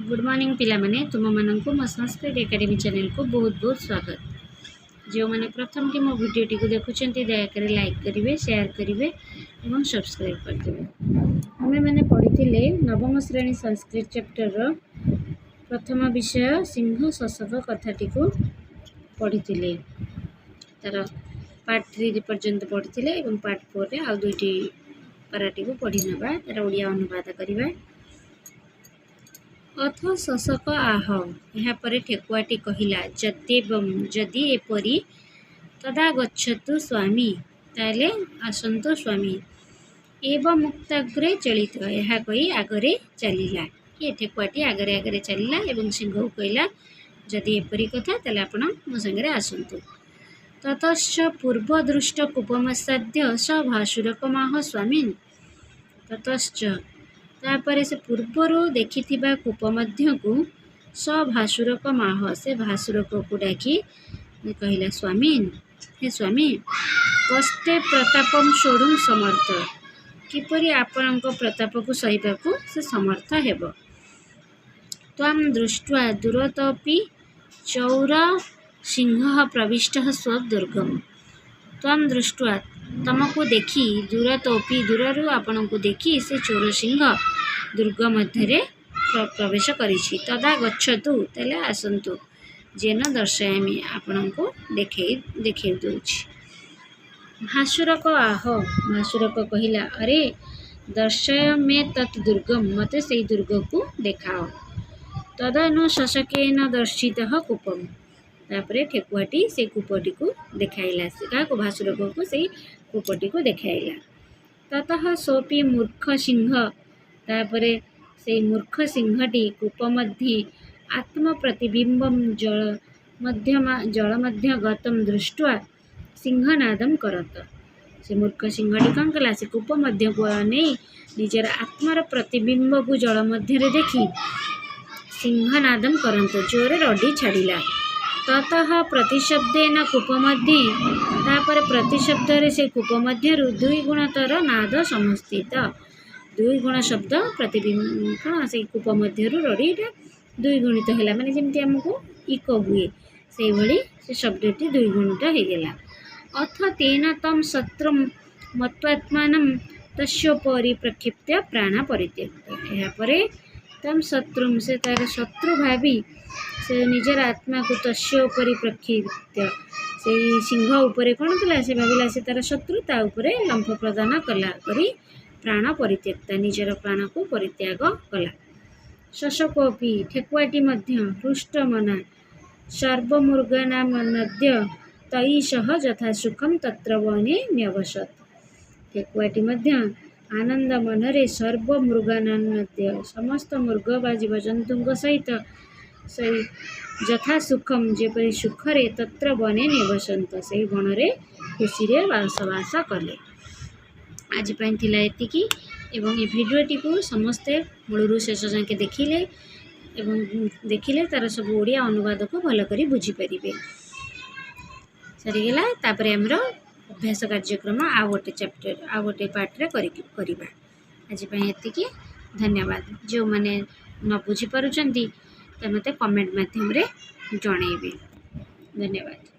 Good morning पिला माने तुम मानक मो संस्कृत एकेडमी चैनल को बहुत बहुत स्वागत। जो मैंने प्रथम की मो वीडियोटी को देखुं दयाकर लाइक करेंगे, शेयर करेंगे और सब्सक्राइब करदेवे। आमे मैंने पढ़ी नवम श्रेणी संस्कृत चैप्टर प्रथम विषय सिंह शशक कथाटी को पढ़ी तार पार्ट 3 पर्यंत पढ़ी और पार्ट 4 रे आउ दुईटी पाराटी को पढ़ी नवा तार ओडिया अनुवाद करवा। अथ शशक आह यापर ठेकुआटी कहला जद्येवं जदि एपरी तदा गच्छतु स्वामी ताले आसंतो स्वामी एवं मुक्ताग्रे चलित यह कही आगरे चलिला। ये ठेकुआटी आगरे आगरे चलिला एवं सिंह को कहला जदि एपरी कथा ताले आपण मो संगे आसंतु। ततश्च पूर्वदृष्ट कूपमसाद्य स भासुरकमाह स्वामीन। ततश्च तापर से पूर्वर देखि कूप मध्य को स भासुरक माह से भासुरक को डाकी कहला स्वामीन हे स्वामी कष्टे प्रतापम सोढ़ुं समर्थ किपरि आपण प्रताप को सहिबा को से समर्थ हेब। त्वां दृष्ट्वा दूरतपि चौर सिंह प्रविष्ट स्वदुर्गम। त्वां दृष्ट्वा तुमको देखी दूरतोपि दूर आपण को देखी से चोर सिंह दुर्ग मध्य प्रवेश करिछि। तदा गच्छतु ताले आसंतु जेन दर्शयामि आपण को देखे दूछि। भासुरक आह भासुरक कहला अरे दर्शय में तत् दुर्गम मते से दुर्ग को देखाओ। तदनु शशकेन दर्शितः कूपम तापरे ठेकुआटी से कूपटी को देखाइला से को भासुरक को से कूपटी को देखाइला। ततः सोपी मूर्ख सिंह तापरे से मूर्ख सिंहटी कूप मध्य आत्म प्रतिबिंबम जल मध्य गतम दृष्ट्वा सिंहनादम करत। से मूर्ख सिंहटी कौन कला से कूप मध्य को नहीं निजर आत्मार प्रतिबिंब को जल मध्य देखी सिंहनादम करत जोरे रडी छाड़िला। ततः प्रतिशब्देन कूप मध्य तापर प्रतिशब्द से कूप मध्य दुई गुणतर नाद समस्थित दुई गुण शब्द प्रतिबिंब कौन से कूप मध्य रड़ीटा दुई गुणित है माने जमती आमको इक हुए से भली से शब्दटी दुई गुणित हो गला। अथ तेन तम शत्रु मत्वात्मान तस्योपरि प्रक्षिप्त प्राण परित्यक्त यापरे तम शत्रु से तार शत्रु भावी से निजर आत्मा को तस्योपरि प्रक्षिप्त से सिंह उपरे कौन कला से भाविला से तार शत्रु ता उपरे लंफ प्रदान कला करी प्राण परित्यक्ता निजर प्राण को परित्याग कला। शशकोपि ठेकुआटी मध्य हृष्टमना सर्वमृगाना नद्य तईशः यथा सुखम तत्र वने न्यवसत। ठेकुआटी मध्य आनंद मनरे सर्वमृगाना नद्य समस्त मृग बा जीवजंतु सहित यथा सुखम जेपरी सुखरे तत्र वने निवसंत से वनरे खुशी बसवास कले। आज थिला एतिकी एवं ये भिडियोटी को समस्ते मूलरू शेष जाके देखिले तार सब ओडिया अनुवाद को भल करी बुझी परिबे। सरीगला तापरे हमरो अभ्यास कार्यक्रम आ गोटे चैप्टर आ गोटे पार्ट रे करिबा। आज एतिकी धन्यवाद। जो माने न बुझी पारुचंती त मते कमेंट माध्यम रे जणैबे। धन्यवाद।